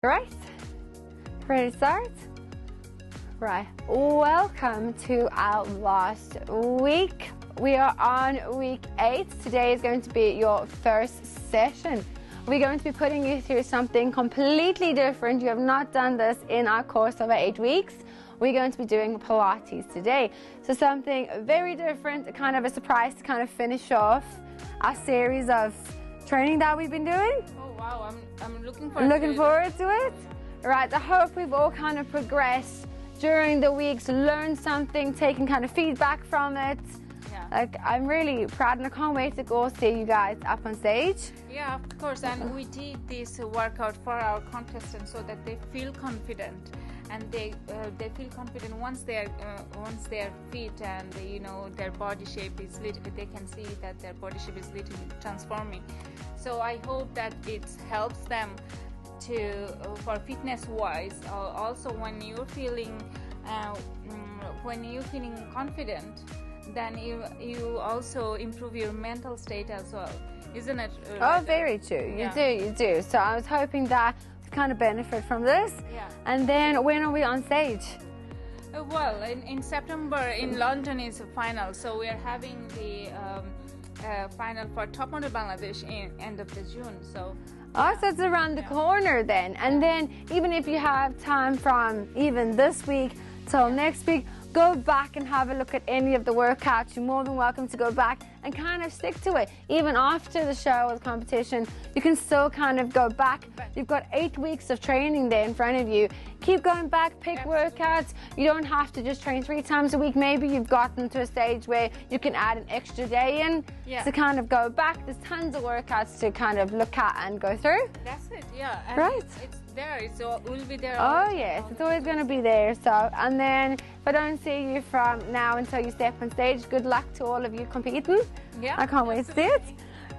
Right, ready to start? Right, welcome to our last week. We are on week 8. Today is going to be your first session. We're going to be putting you through something completely different. You have not done this in our course over 8 weeks. We're going to be doing Pilates today. So something very different, kind of a surprise to kind of finish off our series of training that we've been doing. Oh wow, I'm looking forward to it. Right, I hope we've all kind of progressed during the weeks, learned something, taken kind of feedback from it. Yeah. Like, I'm really proud and I can't wait to go see you guys up on stage. Yeah, of course, and we did this workout for our contestants so that they feel confident, and they feel confident once they're fit, and their body shape is they can see that their body shape is literally transforming. So I hope that it helps them to for fitness wise. Also, when you're feeling confident, then you also improve your mental state as well, isn't it? Oh, very true. You do. So I was hoping that to kind of benefit from this. Yeah. And then when are we on stage? Well, in September in London is a final, so we are having the final for Top Model Bangladesh in end of the June. So. Oh, so it's around the corner then. And then even if you have time from even this week till next week, go back and have a look at any of the workouts. You're more than welcome to go back and kind of stick to it. Even after the show or the competition, you can still kind of go back. You've got 8 weeks of training there in front of you. Keep going back, pick workouts. You don't have to just train 3 times a week. Maybe you've gotten to a stage where you can add an extra day in to kind of go back. There's tons of workouts to kind of look at and go through. That's it, yeah. And right. It's there, so it will be there. Oh yes, it's always going to be there. So, and then if I don't see you from now until you step on stage, good luck to all of you competing. Yeah, I can't wait to see it.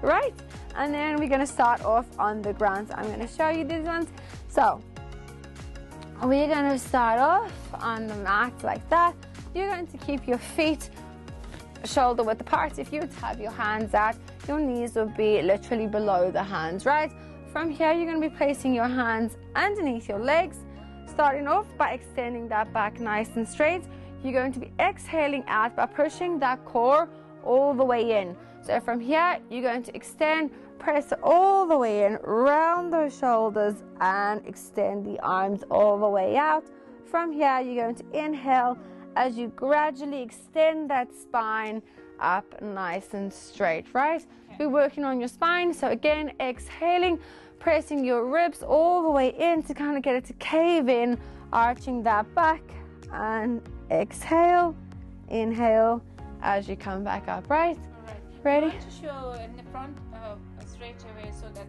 Right, and then we're going to start off on the ground. So I'm going to show you these ones. So we're going to start off on the mat like that. You're going to keep your feet shoulder width apart. If you have your hands out, your knees will be literally below the hands, right? From here, you're going to be placing your hands underneath your legs, starting off by extending that back nice and straight. You're going to be exhaling out by pushing that core all the way in. So from here, you're going to extend, press all the way in, round those shoulders, and extend the arms all the way out. From here, you're going to inhale as you gradually extend that spine up nice and straight, right? We're working on your spine. So again, exhaling, pressing your ribs all the way in to kind of get it to cave in, arching that back, and exhale, inhale as you come back up, right? All right. Ready? I want to show in the front straight away so that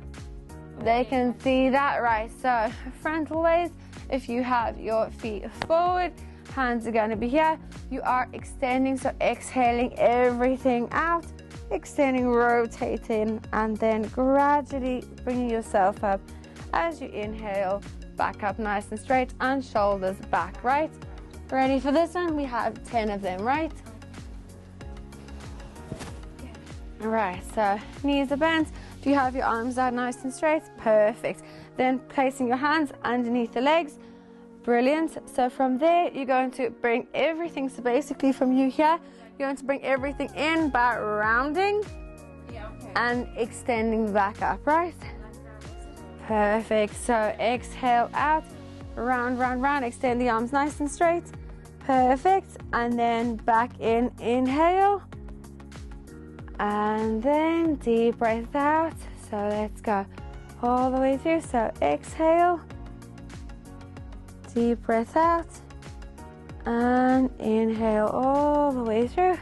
they can see that, right? So frontal ways, if you have your feet forward, hands are going to be here. You are extending, so exhaling everything out, extending, rotating, and then gradually bringing yourself up as you inhale, back up nice and straight, and shoulders back, right? Ready for this one? We have 10 of them, right? All right, so knees are bent. If you have your arms out nice and straight, perfect. Then placing your hands underneath the legs, brilliant. So from there, you're going to bring everything, so basically from you here, you're going to bring everything in by rounding and extending back up, right? Perfect. So exhale out, round, round, round, extend the arms nice and straight. Perfect. And then back in, inhale. And then deep breath out. So let's go all the way through. So exhale, deep breath out, and inhale all the way through.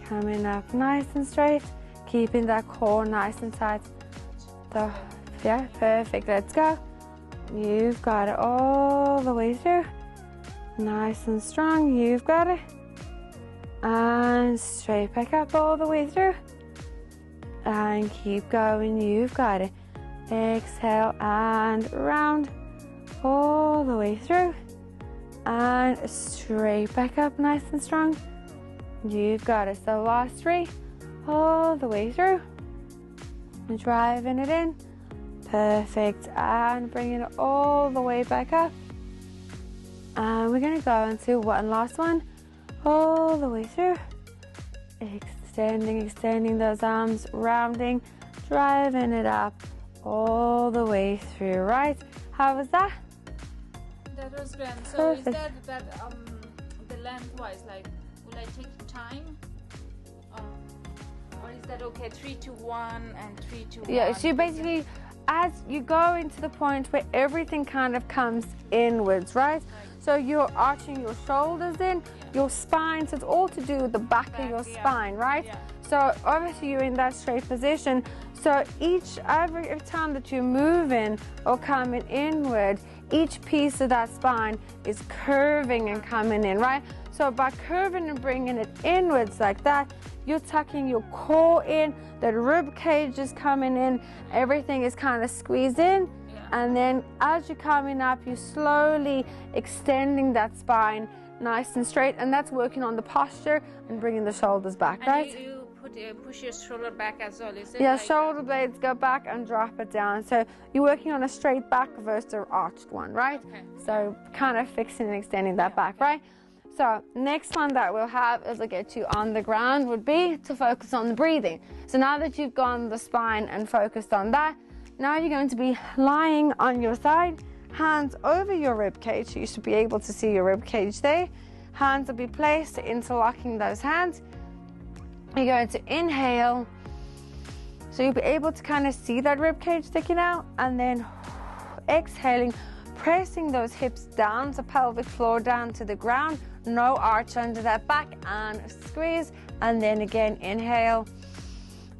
Coming up nice and straight, keeping that core nice and tight. So yeah, perfect. Let's go. You've got it all the way through. Nice and strong. You've got it. And straight back up all the way through. And keep going. You've got it. Exhale and round all the way through. And straight back up nice and strong. You've got it. So last 3 all the way through. Driving it in. Perfect. And bringing it all the way back up. And we're going to go into one last one. All the way through. Extending those arms, rounding, driving it up all the way through, right? How was that? That was grand. So is that the lengthwise, like, will I take time? Or is that okay? 3 to 1 and 3 to 1? Yeah, so you basically, as you go into the point where everything kind of comes inwards, right? So you're arching your shoulders in, your spine, so it's all to do with the back of your spine, right? Yeah. So obviously you're in that straight position. So every time that you're moving or coming inward, each piece of that spine is curving and coming in, right? So by curving and bringing it inwards like that, you're tucking your core in, the rib cage is coming in, everything is kind of squeezed in. And then as you're coming up, you're slowly extending that spine nice and straight, and that's working on the posture and bringing the shoulders back, and right? You push your shoulder back as well, is it? Yeah, like shoulder blades go back and drop it down. So you're working on a straight back versus an arched one, right? Okay. So kind of fixing and extending that back, right? So next one that we'll have as I get you on the ground would be to focus on the breathing. So now that you've gone the spine and focused on that, now you're going to be lying on your side, hands over your rib cage. So you should be able to see your rib cage there. Hands will be placed, interlocking those hands. You're going to inhale. So you'll be able to kind of see that rib cage sticking out, and then exhaling, pressing those hips down, so pelvic floor down to the ground. No arch under that back, and squeeze, and then again inhale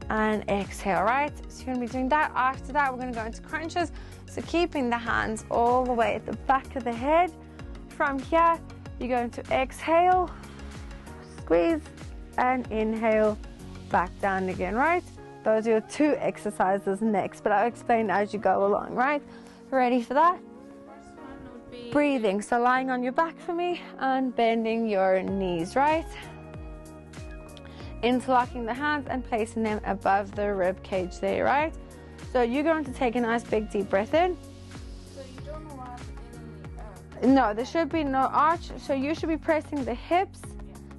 and exhale, right? So you're going to be doing that. After that, we're going to go into crunches. So keeping the hands all the way at the back of the head. From here, you're going to exhale, squeeze, and inhale back down again, right? Those are your 2 exercises next, but I'll explain as you go along, right? Ready for that? First one would be Breathing. So lying on your back for me and bending your knees, right? Interlocking the hands and placing them above the rib cage there, right? So you're going to take a nice big deep breath in. So you don't want any No, there should be no arch. So you should be pressing the hips.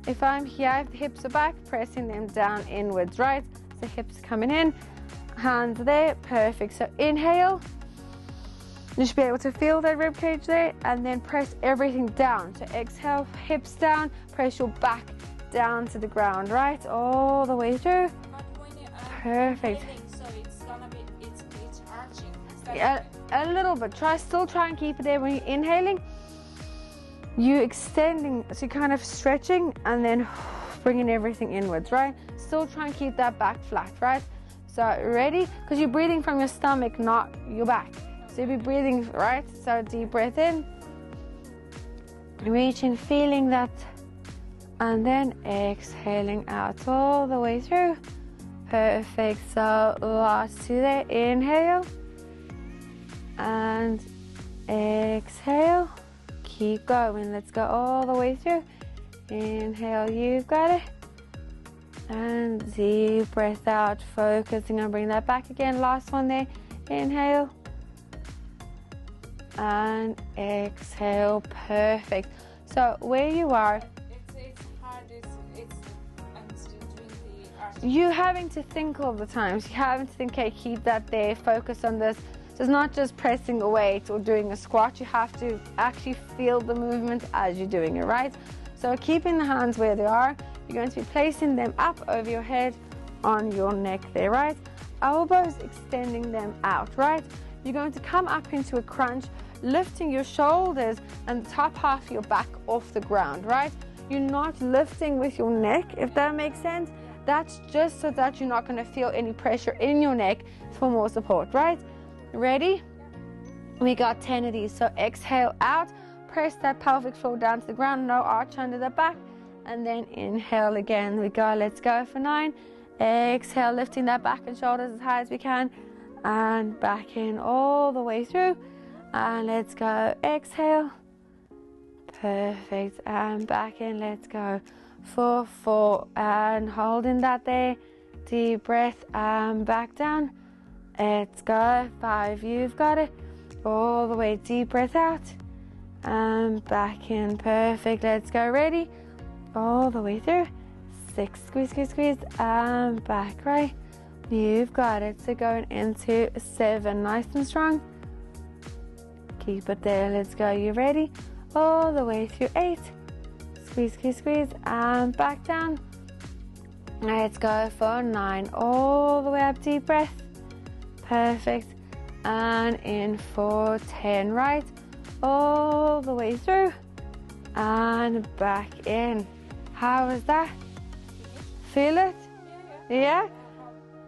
If I'm here, if the hips are back, pressing them down inwards, right? So hips coming in, hands there, perfect. So inhale. You should be able to feel that rib cage there, and then press everything down. So exhale, hips down, press your back down to the ground, right? All the way through. But when you Perfect. inhaling, so it's gonna be it's arching. Is that Yeah, a little bit. Still try and keep it there when you're inhaling. You extending, so you're kind of stretching and then bringing everything inwards, right? Still try and keep that back flat, right? So ready? Because you're breathing from your stomach, not your back. So you'll be breathing, right? So deep breath in, reaching, feeling that, and then exhaling out all the way through. Perfect. So last 2 there. Inhale and exhale. Keep going. Let's go all the way through. Inhale, you've got it. And deep breath out, focusing on bringing that back again. Last one there. Inhale and exhale. Perfect. So where you are, it's hard. I'm still doing the arching. you having to think all the time. So you having to think, okay, keep that there, focus on this. So it's not just pressing a weight or doing a squat. You have to actually feel the movement as you're doing it, right? So keeping the hands where they are, you're going to be placing them up over your head on your neck there, right? Elbows extending them out, right? You're going to come up into a crunch, lifting your shoulders and the top half of your back off the ground, right? You're not lifting with your neck, if that makes sense. That's just so that you're not going to feel any pressure in your neck for more support, right? Ready? We got 10 of these. So exhale out, press that pelvic floor down to the ground, no arch under the back, and then inhale again. We go. Let's go for 9. Exhale, lifting that back and shoulders as high as we can, and back in all the way through. And let's go. Exhale. Perfect. And back in. Let's go. For 4. And holding that there. Deep breath and back down. Let's go. 5, you've got it. All the way, deep breath out. And back in, perfect. Let's go, ready? All the way through. 6, squeeze, squeeze, squeeze, and back, right? You've got it. So going into 7, nice and strong. Keep it there, let's go. You ready? All the way through 8. Squeeze, squeeze, squeeze, and back down. Let's go for 9, all the way up, deep breath. Perfect. And in for 10, right? All the way through and back in. How was that? Feel it? Yeah?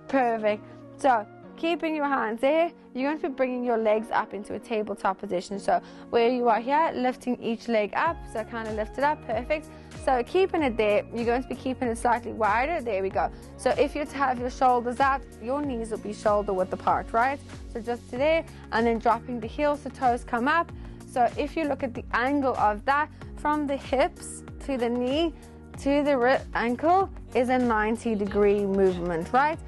Perfect. So keeping your hands there, you're going to be bringing your legs up into a tabletop position. So where you are here, lifting each leg up, so kind of lift it up, perfect. So keeping it there, you're going to be keeping it slightly wider. There we go. So if you're to have your shoulders out, your knees will be shoulder width apart, right? So just to there, and then dropping the heels, the toes come up. So if you look at the angle of that, from the hips to the knee to the ankle is a 90-degree movement, right?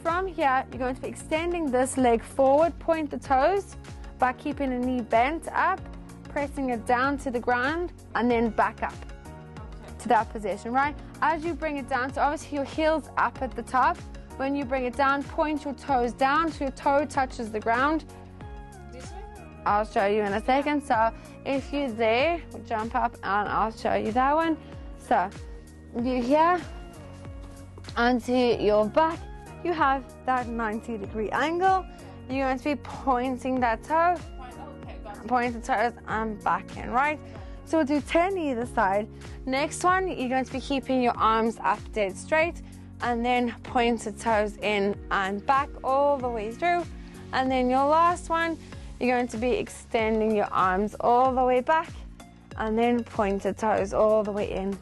From here, you're going to be extending this leg forward, point the toes by keeping the knee bent up, pressing it down to the ground, and then back up to that position, right? As you bring it down, so obviously your heel's up at the top. When you bring it down, point your toes down so your toe touches the ground. This way? I'll show you in a second. So if you're there, we'll jump up and I'll show you that one. So you here, onto your back, you have that 90-degree angle. You're going to be pointing that toe, point the toes and back in, right? So we'll do 10 either side. Next one, you're going to be keeping your arms up dead straight and then point the toes in and back all the way through. And then your last one, you're going to be extending your arms all the way back and then point the toes all the way in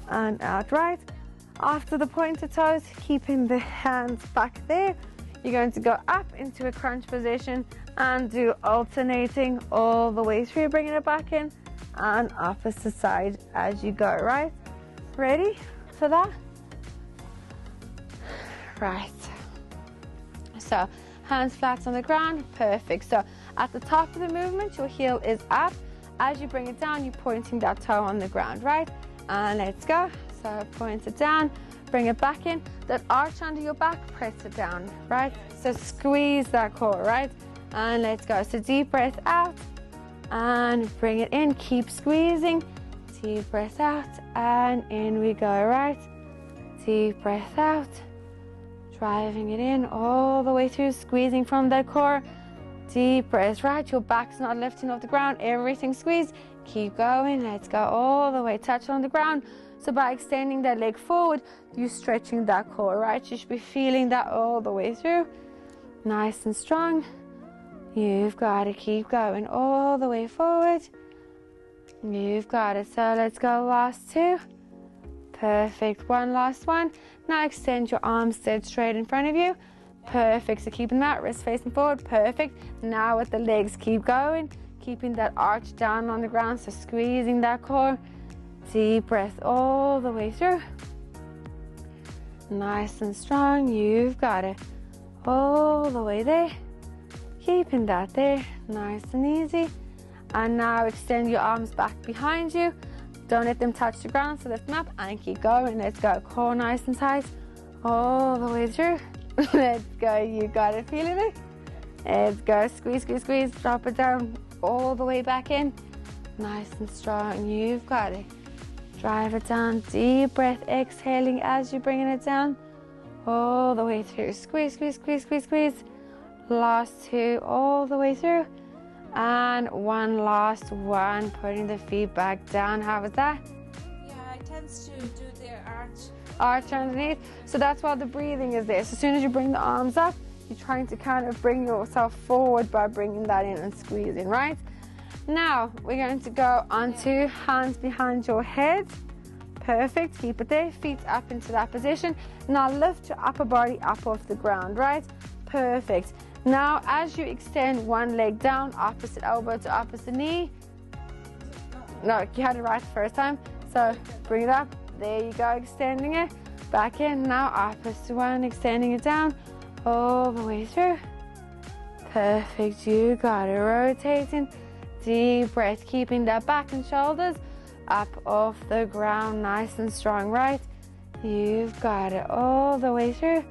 and out, right? After the pointed toes, keeping the hands back there, you're going to go up into a crunch position and do alternating all the way through, bringing it back in and opposite side as you go, right? Ready for that? Right. So hands flat on the ground, perfect. So at the top of the movement, your heel is up. As you bring it down, you're pointing that toe on the ground, right? And let's go. So point it down, bring it back in. That arch under your back, press it down, right? So squeeze that core, right? And let's go. So deep breath out and bring it in. Keep squeezing. Deep breath out and in we go, right? Deep breath out. Driving it in all the way through, squeezing from that core. Deep breath, right? Your back's not lifting off the ground. Everything squeezed. Keep going. Let's go all the way. Touch on the ground. So by extending that leg forward, you're stretching that core, right? You should be feeling that all the way through. Nice and strong. You've got to keep going all the way forward. You've got it. So let's go last 2. Perfect. One last one. Now extend your arms dead straight in front of you. Perfect. So keeping that wrist facing forward. Perfect. Now with the legs, keep going. Keeping that arch down on the ground. So squeezing that core. Deep breath all the way through. Nice and strong. You've got it. All the way there. Keeping that there. Nice and easy. And now extend your arms back behind you. Don't let them touch the ground. So lift them up and keep going. Let's go. Core nice and tight. All the way through. Let's go. You got it. Feeling it? Let's go. Squeeze, squeeze, squeeze. Drop it down. All the way back in. Nice and strong. You've got it. Drive it down, deep breath, exhaling as you're bringing it down, all the way through. Squeeze, squeeze, squeeze, squeeze, squeeze. Last 2, all the way through. And one last one, putting the feet back down. How was that? Yeah, I tend to do the arch. Arch underneath. So that's why the breathing is there. So as soon as you bring the arms up, you're trying to kind of bring yourself forward by bringing that in and squeezing, right? Now, we're going to go onto hands behind your head. Perfect. Keep it there. Feet up into that position. Now, lift your upper body up off the ground, right? Perfect. Now, as you extend one leg down, opposite elbow to opposite knee. No, you had it right the first time. So, bring it up. There you go. Extending it. Back in. Now, opposite one. Extending it down. All the way through. Perfect, you got it. Rotating, deep breath, keeping that back and shoulders up off the ground, nice and strong, right? You've got it all the way through.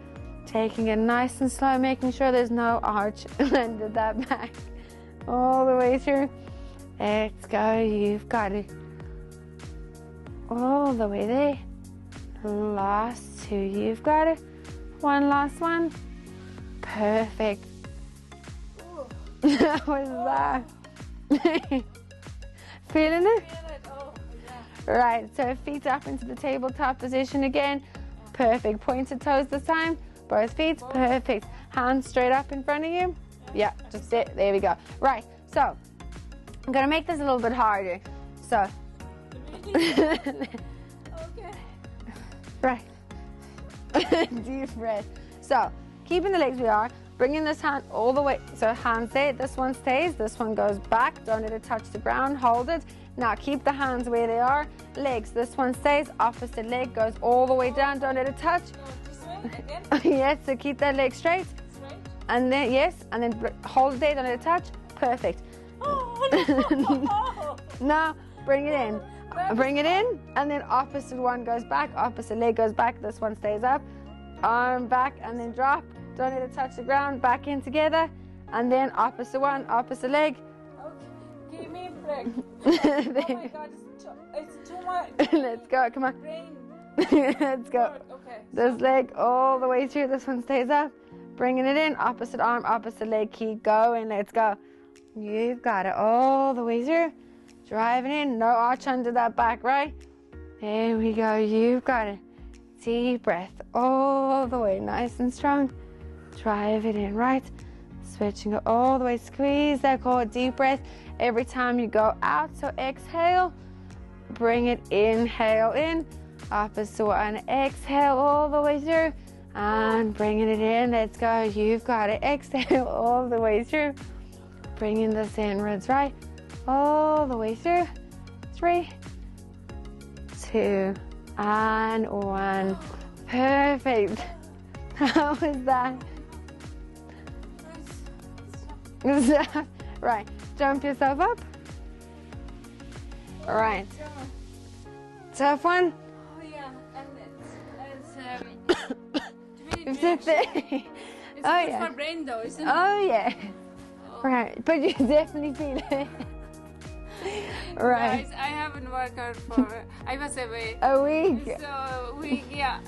Taking it nice and slow, making sure there's no arch under that back. All the way through. Let's go, you've got it. All the way there. Last two, you've got it. One last one. Perfect. That was that. Feeling it? Oh, yeah. Right, so feet up into the tabletop position again. Perfect. Pointed toes this time. Both feet. Perfect. Hands straight up in front of you. Yeah, just there we go. Right, so I'm going to make this a little bit harder. So, Okay. right. Deep breath. So, keeping the legs we are, bringing this hand all the way. So, hands there. This one stays. This one goes back. Don't let it touch the ground. Hold it. Now, keep the hands where they are. Legs. This one stays. Opposite leg goes all the way down. Don't let it touch. Again? Yes, so keep that leg straight. Straight? And then, yes, and then hold it there. Don't let it touch. Perfect. Oh, no. Now, bring it in. Bring it in, and then opposite one goes back, opposite leg goes back, this one stays up, arm back, and then drop. Don't let it touch the ground, back in together, and then opposite one, opposite leg. Okay, give me a break. Oh my God, it's too much. Let's go, come on. Brain. Let's go. Okay. This leg all the way through, this one stays up. Bringing it in, opposite arm, opposite leg, keep going, let's go. You've got it all the way through. Driving in, no arch under that back, right? There we go, you've got it. Deep breath all the way, nice and strong. Drive it in, right? Switching it all the way, squeeze that core, deep breath every time you go out. So exhale, bring it, inhale in, opposite one, exhale all the way through, and bringing it in, let's go, you've got it. Exhale all the way through, bringing this inwards, right? All the way through. 3, 2, and 1. Perfect. How was that? Right. Jump yourself up. Right. Tough one. Oh yeah, and it's It's good yeah. for brain though, isn't it? Oh yeah. Oh. Right. But you definitely feel it. Right. Guys, I haven't worked out for, I was away. A week. So, yeah.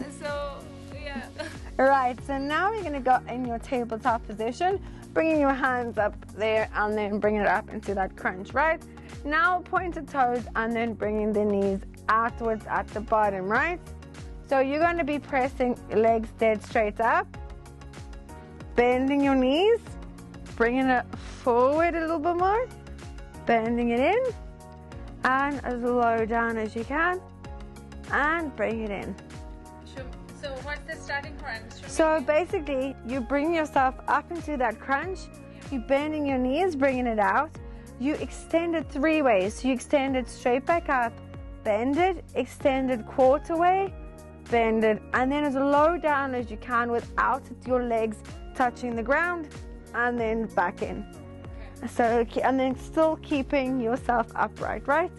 Right, so now you're going to go in your tabletop position, bringing your hands up there and then bringing it up into that crunch, right? Now pointed toes and then bringing the knees outwards at the bottom, right? So you're going to be pressing legs dead straight up, bending your knees, bringing it forward a little bit more, bending it in, and as low down as you can, and bring it in. So what's the starting crunch? So basically, you bring yourself up into that crunch, you're bending your knees, bringing it out, you extend it 3 ways. So you extend it straight back up, bend it, extend it quarter way, bend it, and then as low down as you can without your legs touching the ground, and then back in. So, and then still keeping yourself upright, right?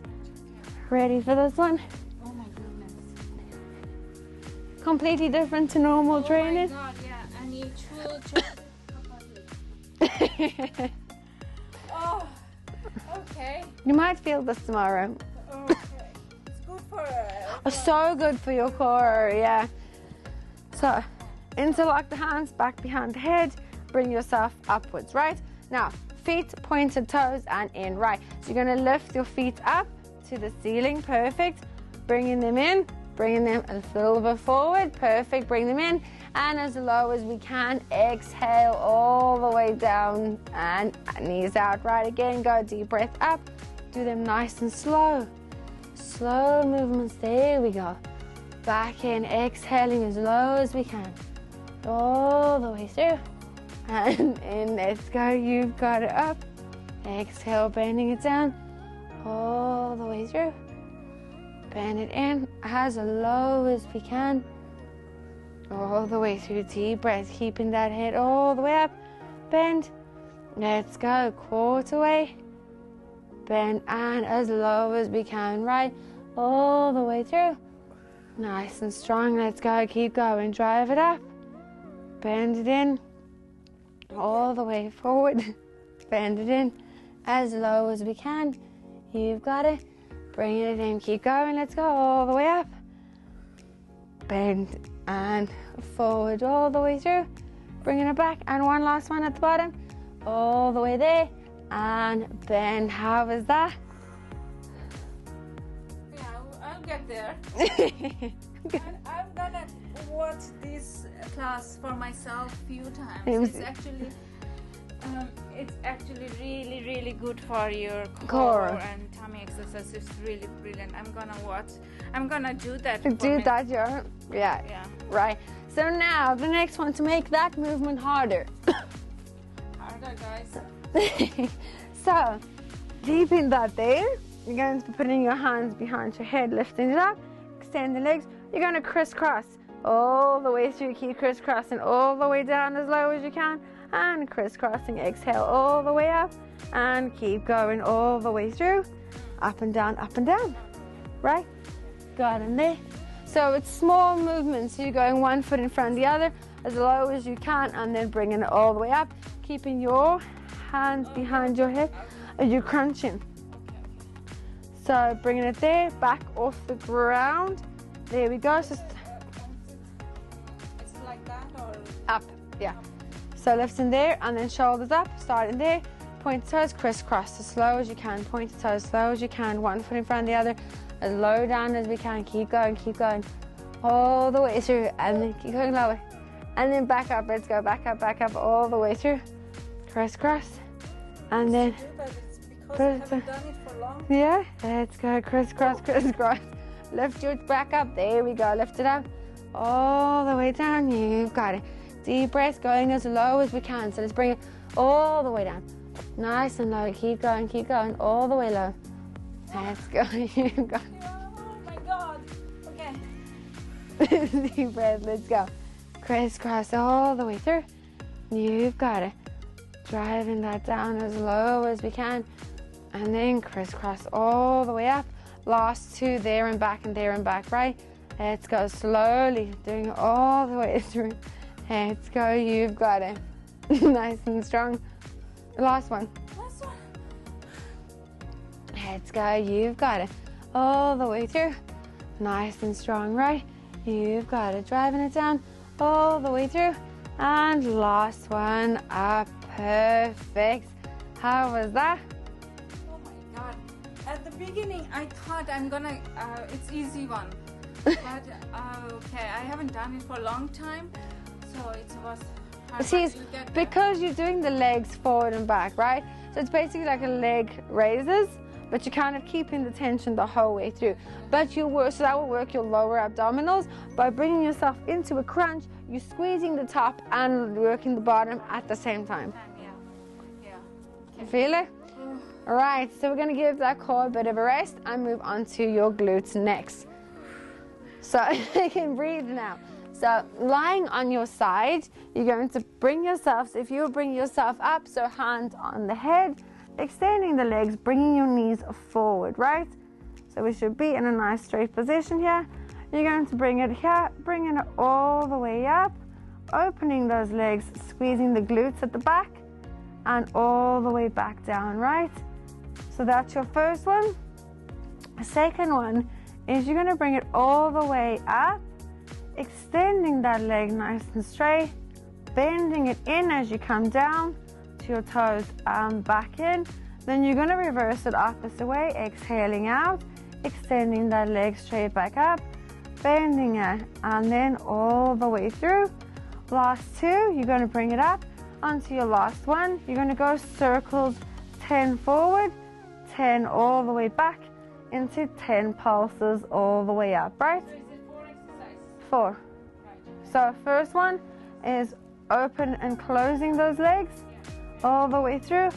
Ready for this one? Oh my goodness. Completely different to normal training. Oh my God, yeah. And you choose. Oh, okay. You might feel this tomorrow. Okay. It's good for So good for your core, yeah. So, interlock the hands back behind the head. Bring yourself upwards, right? Now, feet, pointed toes, and in, right? So you're going to lift your feet up to the ceiling, perfect. Bringing them in, bringing them a little bit forward, perfect. Bring them in, and as low as we can, exhale all the way down, and knees out, right? Again, go deep breath up. Do them nice and slow. Slow movements, there we go. Back in, exhaling as low as we can. All the way through. And in, let's go, you've got it up. Exhale, bending it down, all the way through. Bend it in as low as we can. All the way through, deep breath, keeping that head all the way up. Bend, Let's go, quarter way. Bend and as low as we can, right? All the way through. Nice and strong. Let's go, keep going. Drive it up. Bend it in. All the way forward. Bend it in as low as we can. You've got it. Bring it in. Keep going. Let's go all the way up. Bend and forward all the way through. Bringing it back. And one last one at the bottom. All the way there. And bend. How was that? Yeah, I'll get there. And I'm gonna watch this class for myself few times. It's actually really good for your core and tummy exercise. It's really brilliant. I'm gonna do that. Yeah. Right. So now the next one, to make that movement harder. Harder, guys. So keeping that there, you're going to be putting your hands behind your head, lifting it up, extend the legs. You're going to crisscross all the way through. Keep crisscrossing all the way down as low as you can, and crisscrossing. Exhale all the way up, and keep going all the way through. Up and down, right? Got in there. So it's small movements. So you're going one foot in front of the other as low as you can, and then bringing it all the way up, keeping your hands behind your head. Are you crunching? So bringing it there, back off the ground. There we go. So it's like that or up, yeah. So lifting there and then shoulders up, starting there. Point toes, crisscross as slow as you can. Point toes, slow as you can. One foot in front of the other, as low down as we can. Keep going, all the way through, and then keep going lower, and then back up. Let's go back up, all the way through. Crisscross, and then. Because I haven't done it for long. Yeah, let's go crisscross. Lift your back up. There we go. Lift it up all the way down. You've got it. Deep breath, going as low as we can. So let's bring it all the way down. Nice and low. Keep going all the way low. Let's go. You've got it. Oh my God. Okay. Deep breath. Let's go. Crisscross all the way through. You've got it. Driving that down as low as we can. And then crisscross all the way up. Last two, there and back, right? Let's go slowly, doing it all the way through. Let's go, you've got it. Nice and strong. Last one. Let's go, you've got it. All the way through. Nice and strong, right? You've got it. Driving it down all the way through. And last one up. Perfect. How was that? Oh my God. At the beginning, I thought I'm gonna, it's easy one. But, okay, I haven't done it for a long time. So it was hard. See, because you're doing the legs forward and back, right? So it's basically like a leg raises, but you're kind of keeping the tension the whole way through. But you work, so that will work your lower abdominals by bringing yourself into a crunch. You're squeezing the top and working the bottom at the same time. Yeah. You feel it? All right, so we're going to give that core a bit of a rest and move on to your glutes next. So you can breathe now. So lying on your side, you're going to bring yourself, so if you bring yourself up, so hand on the head, extending the legs, bringing your knees forward, right? So we should be in a nice straight position here. You're going to bring it here, bringing it all the way up, opening those legs, squeezing the glutes at the back, and all the way back down, right? So that's your first one. The second one is you're going to bring it all the way up, extending that leg nice and straight, bending it in as you come down to your toes and back in. Then you're going to reverse it opposite way, exhaling out, extending that leg straight back up, bending it, and then all the way through. Last two, you're going to bring it up onto your last one. You're going to go circles 10 forward, 10 all the way back, into 10 pulses all the way up, right? So is it 4 exercises? 4. Right. So first one is open and closing those legs all the way through.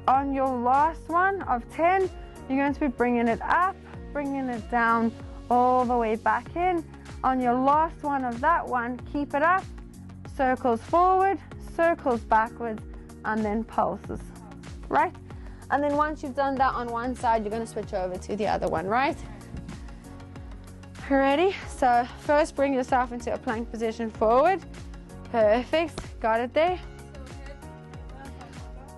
On your last one of 10, you're going to be bringing it up, bringing it down, all the way back in. On your last one of that one, keep it up, circles forward, circles backwards, and then pulses, right? And then once you've done that on one side, you're going to switch over to the other one, right? Ready? So first bring yourself into a plank position forward. Perfect. Got it there.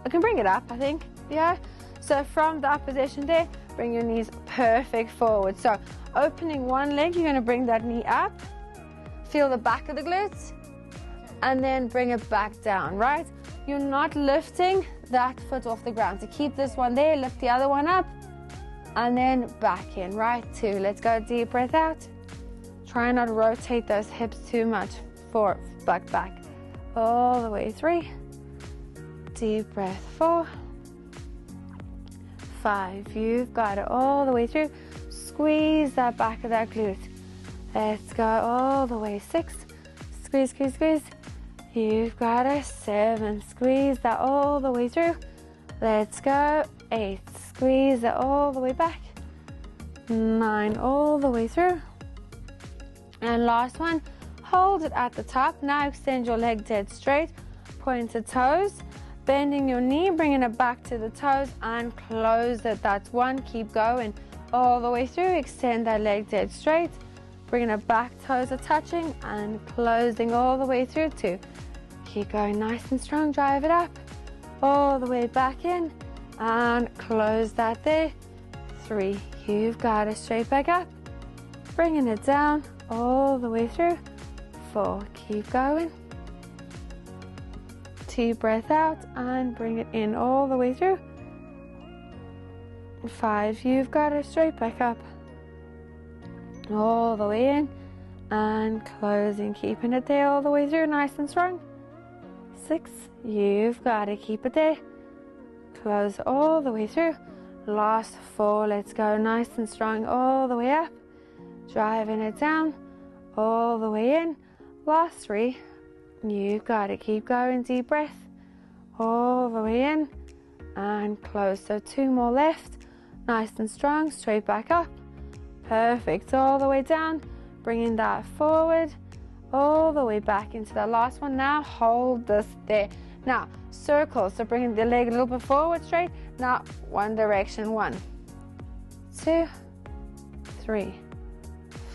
I can bring it up, I think. Yeah. So from that position there, bring your knees perfect forward. So opening one leg, you're going to bring that knee up. Feel the back of the glutes. And then bring it back down, right? You're not lifting that foot off the ground. So keep this one there, lift the other one up. And then back in, right? 2. Let's go. Deep breath out. Try not to rotate those hips too much. 4. Back. All the way. 3. Deep breath. 4. 5. You've got it all the way through. Squeeze that back of that glute. Let's go all the way. 6. Squeeze. You've got it. 7. Squeeze that all the way through. Let's go. 8. Squeeze it all the way back. 9. All the way through. And last one. Hold it at the top. Now extend your leg dead straight. Pointed toes. Bending your knee, bringing it back to the toes and close it. That's 1. Keep going all the way through. Extend that leg dead straight. Bringing it back, toes are touching and closing all the way through. 2. Keep going nice and strong. Drive it up all the way back in and close that there. 3. You've got it. Straight back up. Bringing it down all the way through. 4. Keep going. Deep breath out and bring it in all the way through. 5. You've got it. Straight back up. All the way in and closing. Keeping it there all the way through. Nice and strong. 6. You've got to keep it there. Close all the way through. Last 4. Let's go. Nice and strong all the way up. Driving it down all the way in. Last 3. You've got to keep going. Deep breath all the way in and close. So 2 more left. Nice and strong. Straight back up. Perfect. All the way down. Bringing that forward all the way back into the last one. Now hold this there. Now circle. So bringing the leg a little bit forward straight. Now one direction. 1, 2, 3,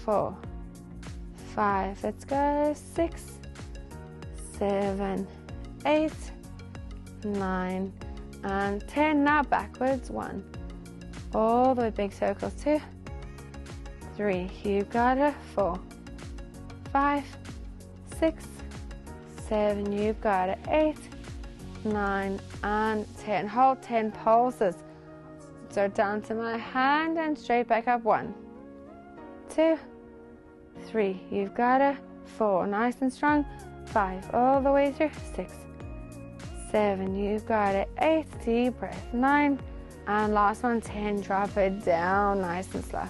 4, 5. Let's go. 6, 7, 8, 9, and 10. Now backwards. 1. All the way big circles. 2, 3. You got it. 4, 5, 6, 7. You've got it. 8, 9, and 10. Hold 10 pulses. So down to my hand and straight back up. 1, 2, 3. You've got it. 4. Nice and strong. 5. All the way through. 6, 7. You've got it. 8. Deep breath. 9. And last one. 10. Drop it down. Nice and slow.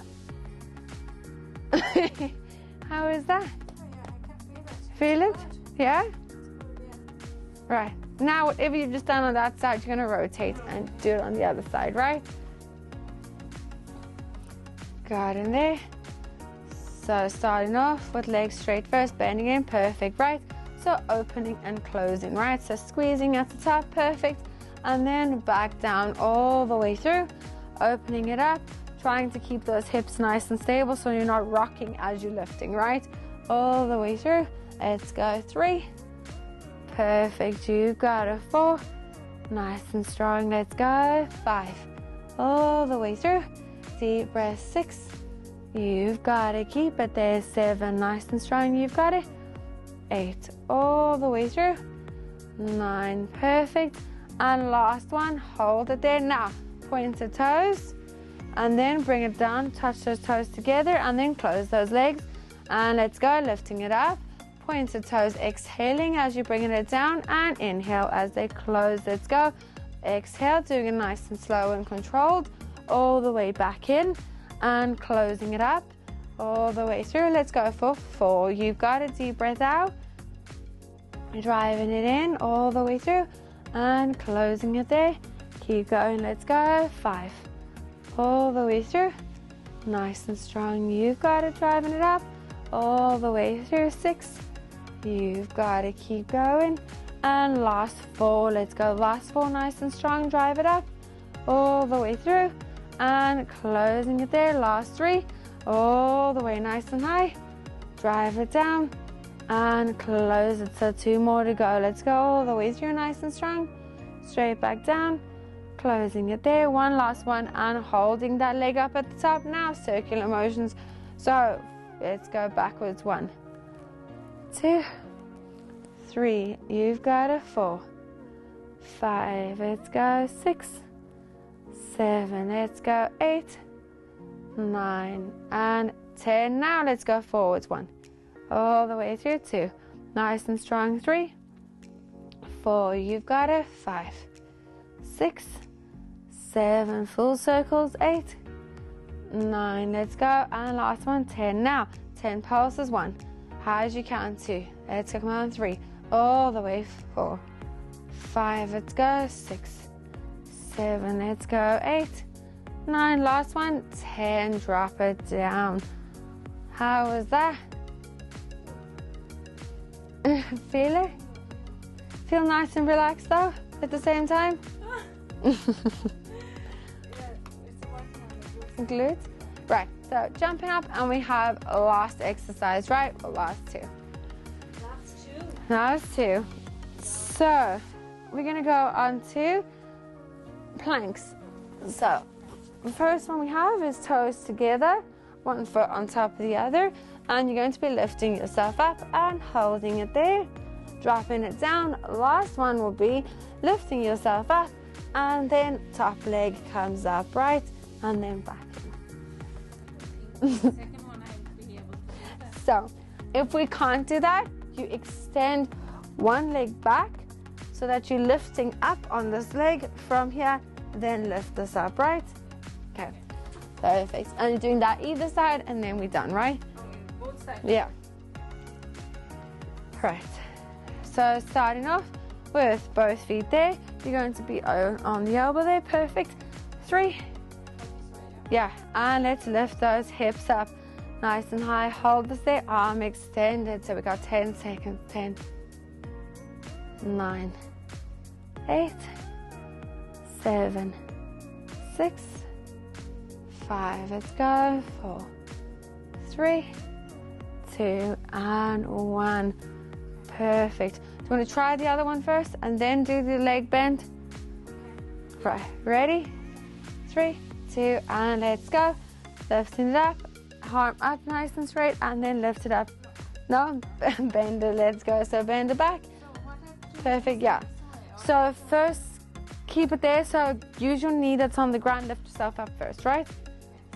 How is that? Feel it? Yeah? Right. Now whatever you've just done on that side, you're going to rotate and do it on the other side, right? Got in there. So starting off with legs straight first, bending in, perfect, right? So opening and closing, right? So squeezing at the top, perfect. And then back down all the way through, opening it up, trying to keep those hips nice and stable so you're not rocking as you're lifting, right? All the way through. Let's go. 3. Perfect. You've got it. 4. Nice and strong. Let's go. 5. All the way through. Deep breath. 6. You've got to keep it there. 7. Nice and strong. You've got it. 8. All the way through. 9. Perfect. And last one. Hold it there. Now, point the toes. And then bring it down. Touch those toes together. And then close those legs. And let's go. Lifting it up. Point the toes. Exhaling as you're bringing it down. And inhale as they close. Let's go. Exhale. Doing it nice and slow and controlled. All the way back in. And closing it up all the way through. Let's go for 4. You've got a deep breath out, driving it in all the way through and closing it there. Keep going. Let's go. 5. All the way through. Nice and strong. You've got it. Driving it up all the way through. 6. You've got to keep going. and last 4. Let's go. Last 4, nice and strong. Drive it up all the way through and closing it there. Last 3, all the way nice and high. Drive it down and close it. So 2 more to go. Let's go all the way through nice and strong. Straight back down, closing it there. 1 last one and holding that leg up at the top. Now circular motions. So let's go backwards. 1, 2, 3, you've got a 4, 5, let's go 6, 7, let's go 8, 9 and 10. Now let's go forwards. 1, all the way through. 2, nice and strong. 3, 4, you've got a 5, 6, 7, full circles. 8, 9, let's go, and last one. 10. Now 10 pulses. 1, high as you can. 2, let's go, come on. 3, all the way. 4, 5, let's go. 6, 7, let's go. 8, 9, last one. 10, drop it down. How was that? Feel it? Feel nice and relaxed though at the same time? Glutes. Right, so jumping up, and we have a last exercise, right? Or last 2. Last 2. So we're gonna go on to planks. So the first one we have is toes together, 1 foot on top of the other, and you're going to be lifting yourself up and holding it there, dropping it down. Last one will be lifting yourself up and then top leg comes up, right? And then back in. Second one I'll be able to do that. So if we can't do that, you extend one leg back so that you're lifting up on this leg from here, then lift this up, right? Okay, perfect. And you're doing that either side, and then we're done, right? Both sides. Yeah. Right. So starting off with both feet there, you're going to be on the elbow there. Perfect. 3. Yeah, and let's lift those hips up nice and high. Hold this there, arm extended. So we got 10 seconds. 10, 9, 8, 7, 6, 5. Let's go. 4, 3, 2, and 1. Perfect. Do you want to try the other one first and then do the leg bend? Right, ready? 3, 2, and let's go. Lifting it up, arm up nice and straight, and then lift it up. No, bend it, let's go. So bend it back. Perfect, yeah. So first, keep it there. So use your knee that's on the ground, lift yourself up first, right?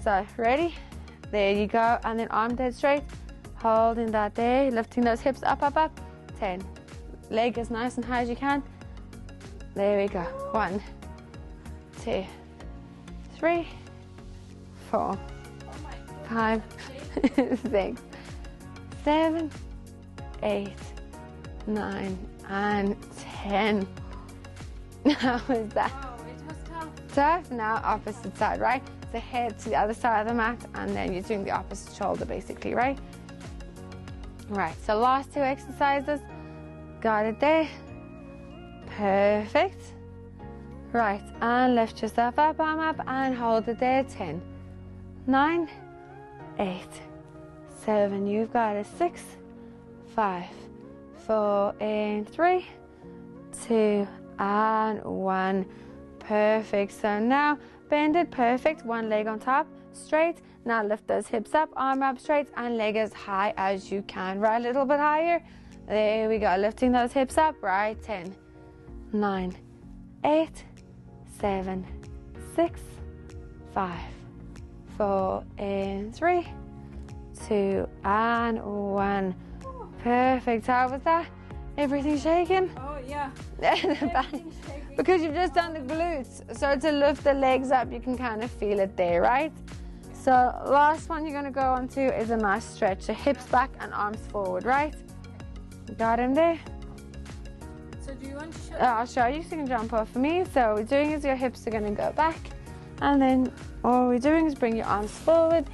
So ready? There you go. And then arm dead straight, holding that there, lifting those hips up, up, up. 10. Leg as nice and high as you can. There we go. 1, 2, 3, 4, 5, 6, 7, 8, 9, and 10. How was that? Wow, it was tough. Tough. Now opposite side, right? So head to the other side of the mat, and then you're doing the opposite shoulder basically, right? Right, so last 2 exercises. Got it there. Perfect. Right, and lift yourself up, arm up, and hold it there. 10, 9, 8, 7. You've got a 6, 5, 4, and 3, 2, and 1. Perfect. So now bend it. Perfect. One leg on top, straight. Now lift those hips up, arm up straight, and leg as high as you can. Right, a little bit higher. There we go. Lifting those hips up. Right, 10, 9, 8, 7, 6, 5, 4, and 3, 2, and 1. Perfect. How was that? Everything shaking? Oh yeah. Because you've just done the glutes. So to lift the legs up, you can kind of feel it there, right? So last one you're going to go on to is a nice stretch. So hips back and arms forward, right? Got him there? So do you want to show? I'll show you so you can jump off of me. So what we're doing is your hips are going to go back. And then all we're doing is bring your arms forward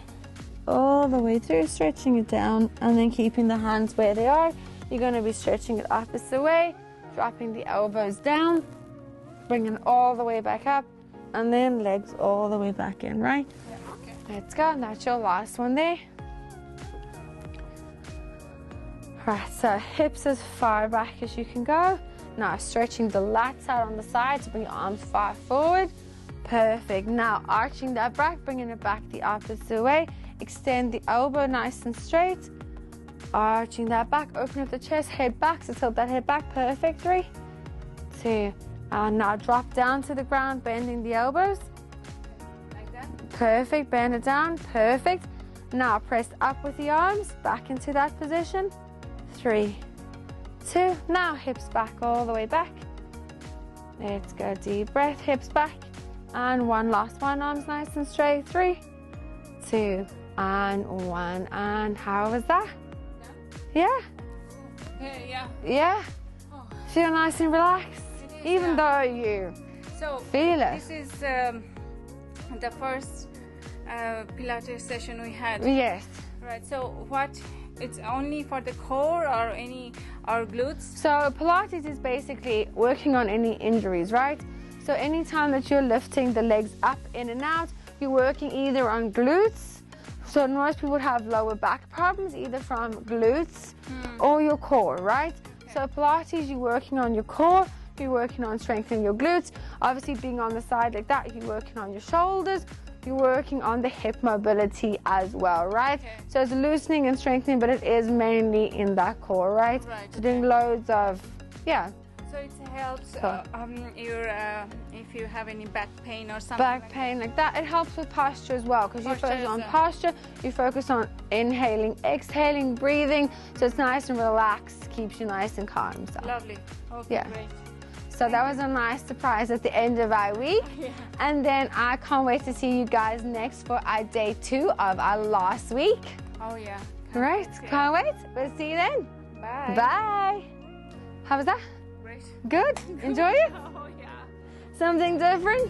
all the way through, stretching it down, and then keeping the hands where they are. You're going to be stretching it opposite way dropping the elbows down, bringing all the way back up, and then legs all the way back in, right? Yeah, okay. Let's go, and that's your last one there. Right, so hips as far back as you can go. Now stretching the lats out on the side to bring your arms far forward. Perfect. Now arching that back, bringing it back the opposite way. Extend the elbow nice and straight. Arching that back, open up the chest, head back, so tilt that head back. Perfect. 3, 2, and now drop down to the ground, bending the elbows. Like that? Perfect. Bend it down. Perfect. Now press up with the arms, back into that position. 3, 2, now hips back all the way back. Let's go, deep breath, hips back. And one last one, arms nice and straight. 3, 2, and 1. And how was that? Yeah? Yeah. Yeah? Oh. Feel nice and relaxed? It is, Even though you feel it. This is the first Pilates session we had. Yes. Right, so it's only for the core or glutes? So Pilates is basically working on any injuries, right? So anytime that you're lifting the legs up, in and out, you're working either on glutes. So most people have lower back problems, either from glutes or your core, right? Okay. So Pilates, you're working on your core, you're working on strengthening your glutes. Obviously being on the side like that, you're working on your shoulders, you're working on the hip mobility as well, right? Okay. So it's loosening and strengthening, but it is mainly in that core, right? Right, So doing loads of, yeah. So it helps if you have any back pain or something. Back pain like that. It helps with posture as well, because you Posture focus as on well. posture, you focus on inhaling, exhaling, breathing, so it's nice and relaxed, keeps you nice and calm. So, Lovely. Okay, Yeah. great. so that was a nice surprise at the end of our week. Yeah. And then I can't wait to see you guys next for our day 2 of our last week. Oh yeah. Right, Okay. can't wait. We'll see you then. Bye. Bye. How was that? Great. Good? Enjoy it? Oh yeah. Something different?